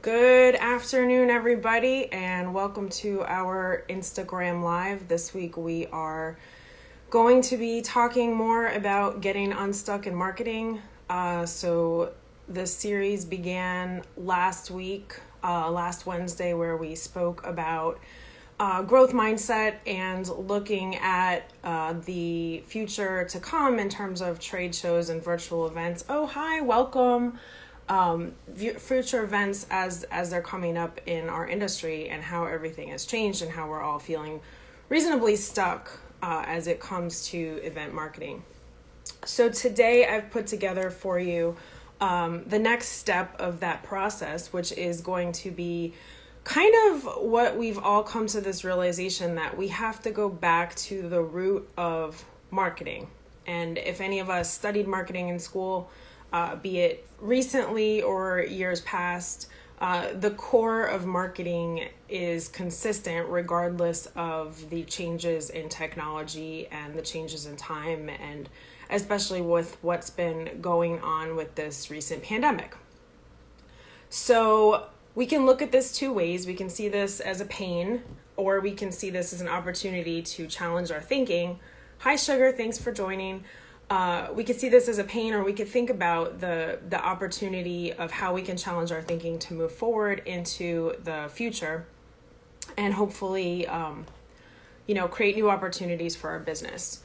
Good afternoon, everybody, and welcome to our Instagram Live. This week we are going to be talking more about getting unstuck in marketing. So this series began last week, last Wednesday, where we spoke about growth mindset and looking at the future to come in terms of trade shows and virtual events. Oh, hi, welcome. Future events as they're coming up in our industry and how everything has changed and how we're all feeling reasonably stuck as it comes to event marketing. So today I've put together for you the next step of that process, which is going to be kind of what we've all come to this realization that we have to go back to the root of marketing. And if any of us studied marketing in school, be it recently or years past, the core of marketing is consistent regardless of the changes in technology and the changes in time, and especially with what's been going on with this recent pandemic. So we can look at this two ways. We can see this as a pain, or we can see this as an opportunity to challenge our thinking. Hi, Sugar, thanks for joining. We could see this as a pain, or we could think about the opportunity of how we can challenge our thinking to move forward into the future and hopefully, create new opportunities for our business.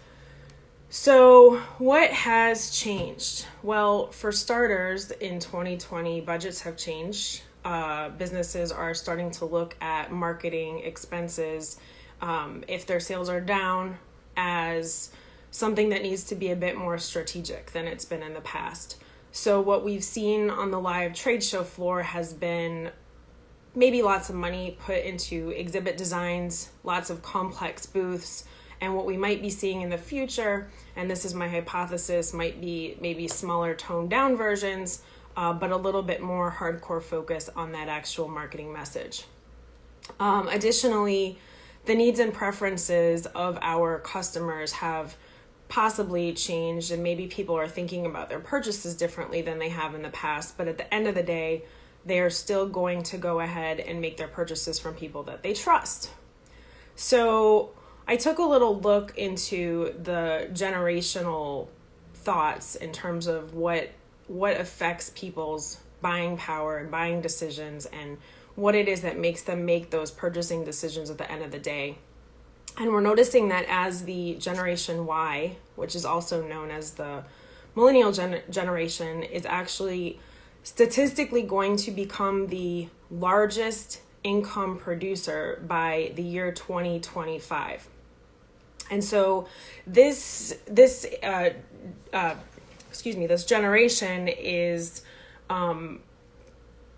So what has changed? Well, for starters, in 2020, budgets have changed. Businesses are starting to look at marketing expenses, if their sales are down, as something that needs to be a bit more strategic than it's been in the past. So what we've seen on the live trade show floor has been maybe lots of money put into exhibit designs, lots of complex booths, and what we might be seeing in the future, and this is my hypothesis, might be maybe smaller toned down versions, but a little bit more hardcore focus on that actual marketing message. Additionally, the needs and preferences of our customers have possibly changed, and maybe people are thinking about their purchases differently than they have in the past, but at the end of the day, they are still going to go ahead and make their purchases from people that they trust. So I took a little look into the generational thoughts in terms of what affects people's buying power and buying decisions, and what it is that makes them make those purchasing decisions at the end of the day. And we're noticing that as the Generation Y, which is also known as the millennial generation, is actually statistically going to become the largest income producer by the year 2025. And so this generation is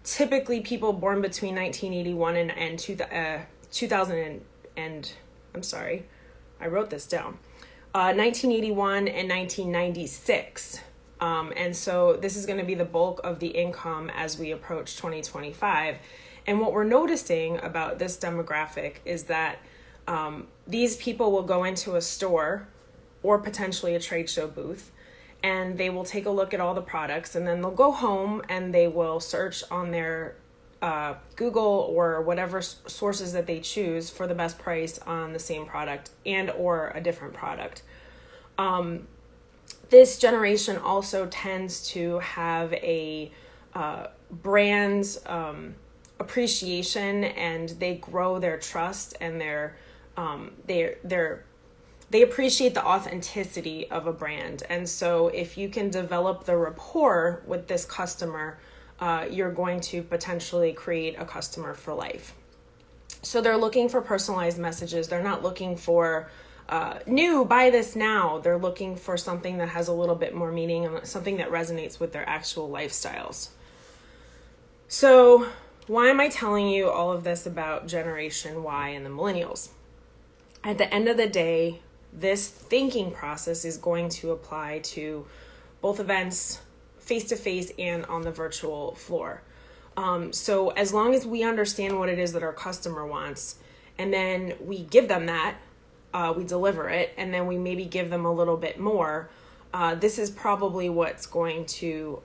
typically people born between 1981 and 2000 and I'm sorry, I wrote this down, 1981 and 1996. And so this is going to be the bulk of the income as we approach 2025. And what we're noticing about this demographic is that these people will go into a store or potentially a trade show booth, and they will take a look at all the products, and then they'll go home and they will search on their Google or whatever sources that they choose for the best price on the same product and or a different product. This generation also tends to have a brand appreciation, and they grow their trust, and they appreciate the authenticity of a brand. And so if you can develop the rapport with this customer, you're going to potentially create a customer for life. So they're looking for personalized messages. They're not looking for new, buy this now. They're looking for something that has a little bit more meaning and something that resonates with their actual lifestyles. So why am I telling you all of this about Generation Y and the millennials? At the end of the day, this thinking process is going to apply to both events, face-to-face and on the virtual floor. So as long as we understand what it is that our customer wants, and then we give them that, we deliver it, and then we maybe give them a little bit more, this is probably what's going to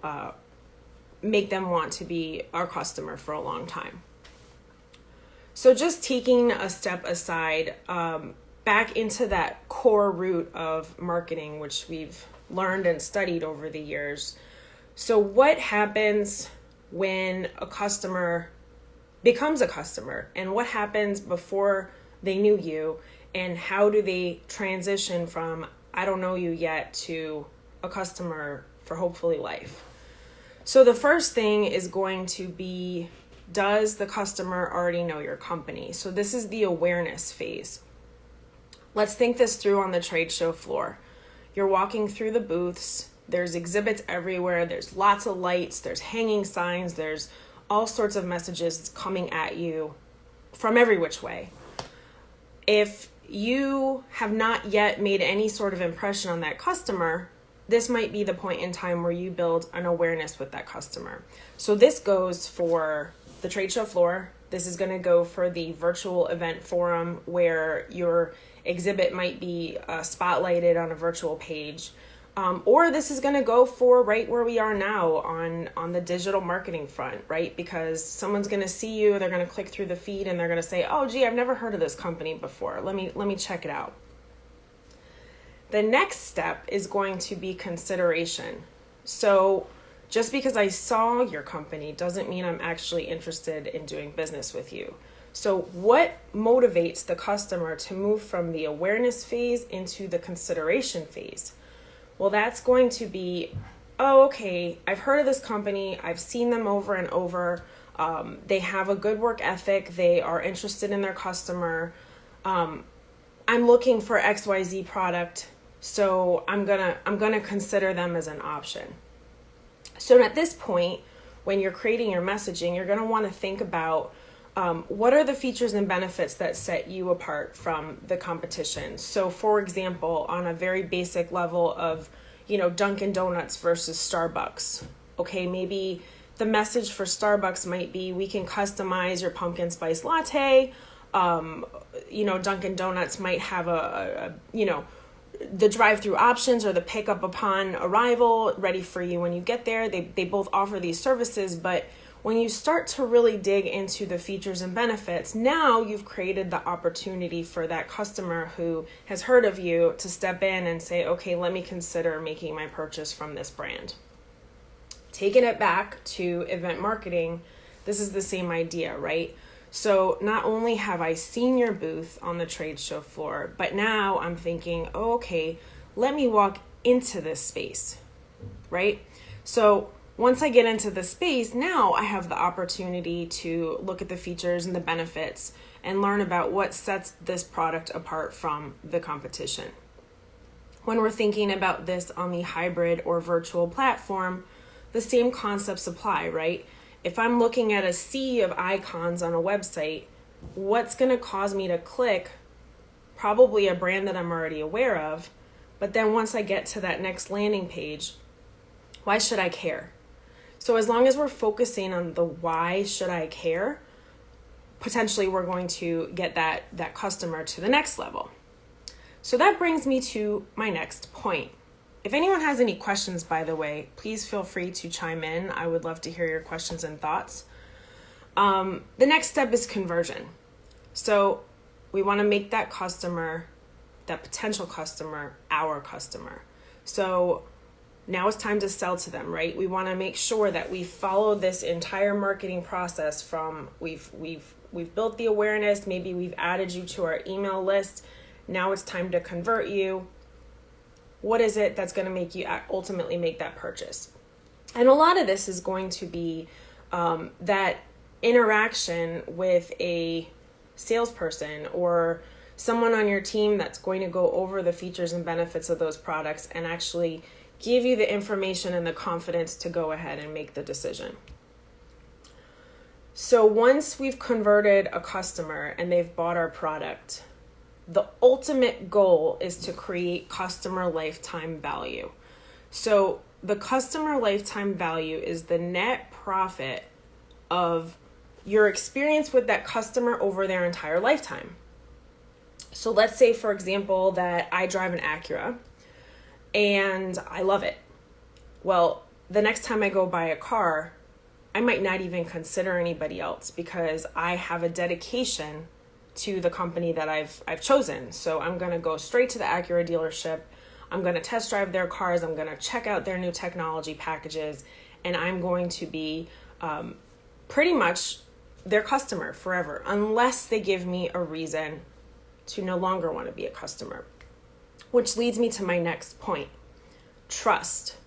make them want to be our customer for a long time. So just taking a step aside, back into that core root of marketing, which we've learned and studied over the years. So what happens when a customer becomes a customer, and what happens before they knew you, and how do they transition from I don't know you yet to a customer for hopefully life? So the first thing is going to be, does the customer already know your company? So this is the awareness phase. Let's think this through on the trade show floor. You're walking through the booths, there's exhibits everywhere, there's lots of lights, there's hanging signs, there's all sorts of messages coming at you from every which way. If you have not yet made any sort of impression on that customer, this might be the point in time where you build an awareness with that customer. So this goes for the trade show floor. This is going to go for the virtual event forum where your exhibit might be spotlighted on a virtual page. Or this is going to go for right where we are now on the digital marketing front, right? Because someone's going to see you, they're going to click through the feed and they're going to say, oh, gee, I've never heard of this company before. Let me check it out. The next step is going to be consideration. So just because I saw your company doesn't mean I'm actually interested in doing business with you. So what motivates the customer to move from the awareness phase into the consideration phase? Well, that's going to be, oh, okay, I've heard of this company. I've seen them over and over. They have a good work ethic. They are interested in their customer. I'm looking for XYZ product. So I'm gonna consider them as an option. So at this point, when you're creating your messaging, you're gonna want to think about what are the features and benefits that set you apart from the competition. So for example, on a very basic level of, Dunkin' Donuts versus Starbucks. Okay, maybe the message for Starbucks might be, we can customize your pumpkin spice latte. Dunkin' Donuts might have the drive-through options or the pickup upon arrival ready for you when you get there. They both offer these services, but when you start to really dig into the features and benefits, now you've created the opportunity for that customer who has heard of you to step in and say, okay, let me consider making my purchase from this brand. Taking it back to event marketing, this is the same idea, right? So not only have I seen your booth on the trade show floor, but now I'm thinking, oh, okay, let me walk into this space, right? So once I get into the space, now I have the opportunity to look at the features and the benefits and learn about what sets this product apart from the competition. When we're thinking about this on the hybrid or virtual platform, the same concepts apply, right? If I'm looking at a sea of icons on a website, what's going to cause me to click? Probably a brand that I'm already aware of. But then once I get to that next landing page, why should I care? So as long as we're focusing on the why should I care, potentially we're going to get that customer to the next level. So that brings me to my next point. If anyone has any questions, by the way, please feel free to chime in. I would love to hear your questions and thoughts. The next step is conversion. So we want to make that customer, that potential customer, our customer. So now it's time to sell to them, right? We want to make sure that we follow this entire marketing process from we've built the awareness, maybe we've added you to our email list. Now it's time to convert you. What is it that's going to make you ultimately make that purchase? And a lot of this is going to be that interaction with a salesperson or someone on your team that's going to go over the features and benefits of those products and actually give you the information and the confidence to go ahead and make the decision. So once we've converted a customer and they've bought our product, the ultimate goal is to create customer lifetime value. So the customer lifetime value is the net profit of your experience with that customer over their entire lifetime. So let's say, for example, that I drive an Acura and I love it. Well, the next time I go buy a car, I might not even consider anybody else because I have a dedication to the company that I've chosen. So I'm going to go straight to the Acura dealership. I'm going to test drive their cars. I'm going to check out their new technology packages, and I'm going to be pretty much their customer forever, unless they give me a reason to no longer want to be a customer. Which leads me to my next point, trust.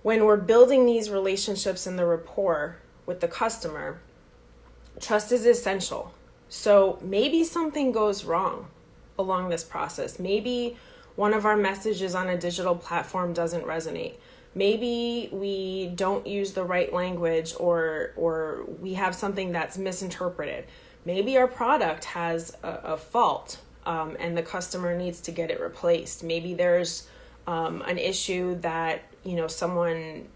When we're building these relationships and the rapport with the customer, trust is essential. So maybe something goes wrong along this process. Maybe one of our messages on a digital platform doesn't resonate. Maybe we don't use the right language, or we have something that's misinterpreted. Maybe our product has a fault and the customer needs to get it replaced. Maybe there's an issue that, someone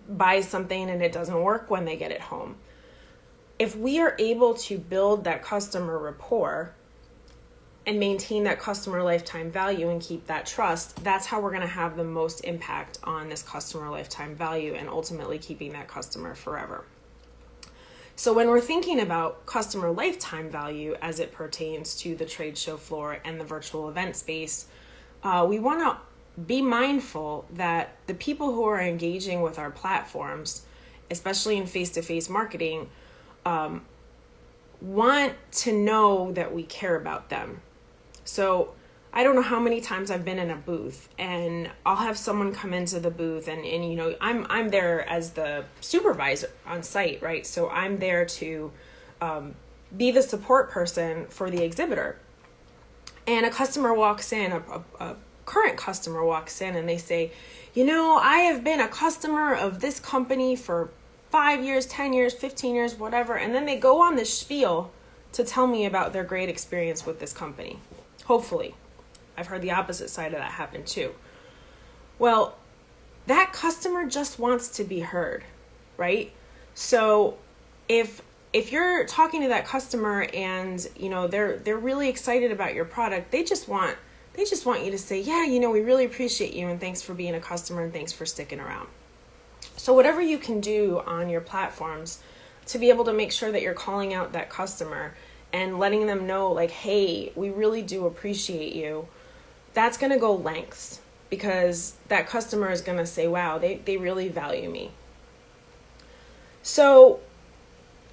buys something and it doesn't work when they get it home. If we are able to build that customer rapport and maintain that customer lifetime value and keep that trust, that's how we're going to have the most impact on this customer lifetime value and ultimately keeping that customer forever. So when we're thinking about customer lifetime value as it pertains to the trade show floor and the virtual event space, we want to be mindful that the people who are engaging with our platforms, especially in face-to-face marketing, want to know that we care about them. So I don't know how many times I've been in a booth and I'll have someone come into the booth and I'm there as the supervisor on site, right? So I'm there to be the support person for the exhibitor. And a customer walks in, a current customer walks in and they say, I have been a customer of this company for 5 years, 10 years, 15 years, whatever. And then they go on this spiel to tell me about their great experience with this company. Hopefully. I've heard the opposite side of that happen too. Well, that customer just wants to be heard, right? So if you're talking to that customer and, they're really excited about your product, they just want you to say, yeah, we really appreciate you and thanks for being a customer and thanks for sticking around. So whatever you can do on your platforms to be able to make sure that you're calling out that customer and letting them know like, hey, we really do appreciate you, that's going to go lengths because that customer is going to say, wow, they really value me. So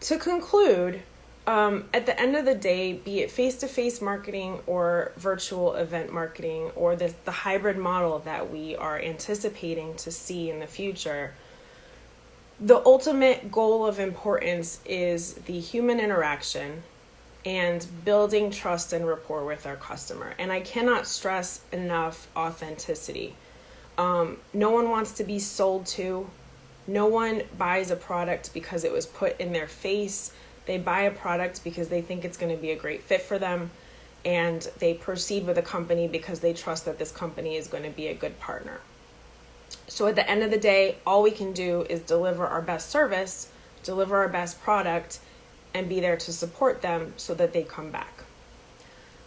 to conclude, at the end of the day, be it face-to-face marketing or virtual event marketing or the hybrid model that we are anticipating to see in the future, the ultimate goal of importance is the human interaction and building trust and rapport with our customer. And I cannot stress enough authenticity. No one wants to be sold to. No one buys a product because it was put in their face. They buy a product because they think it's going to be a great fit for them. And they proceed with a company because they trust that this company is going to be a good partner. So at the end of the day, all we can do is deliver our best service, deliver our best product, and be there to support them so that they come back.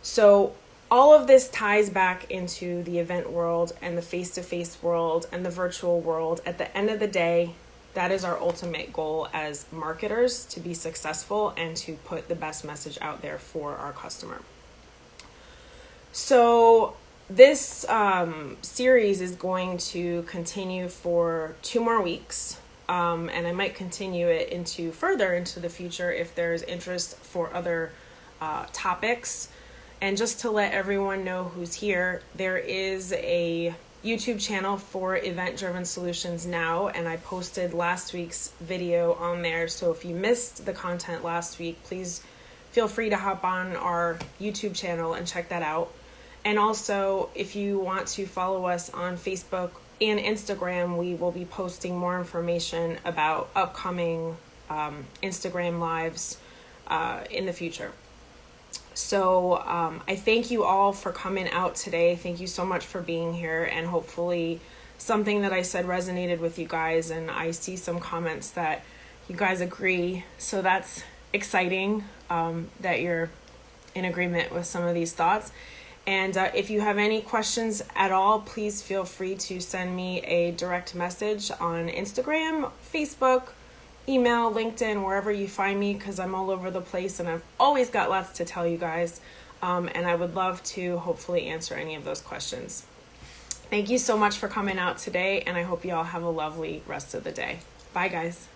So all of this ties back into the event world and the face-to-face world and the virtual world. At the end of the day, that is our ultimate goal as marketers, to be successful and to put the best message out there for our customer. So this series is going to continue for 2 more weeks. And I might continue it further into the future if there's interest for other topics. And just to let everyone know who's here, there is a YouTube channel for Event Driven Solutions now, and I posted last week's video on there. So if you missed the content last week, please feel free to hop on our YouTube channel and check that out. And also, if you want to follow us on Facebook and Instagram, we will be posting more information about upcoming Instagram lives in the future. So I thank you all for coming out today. Thank you so much for being here, and hopefully something that I said resonated with you guys, and I see some comments that you guys agree. So that's exciting that you're in agreement with some of these thoughts. And if you have any questions at all, please feel free to send me a direct message on Instagram, Facebook, email, LinkedIn, wherever you find me, because I'm all over the place and I've always got lots to tell you guys. And I would love to hopefully answer any of those questions. Thank you so much for coming out today, and I hope you all have a lovely rest of the day. Bye, guys.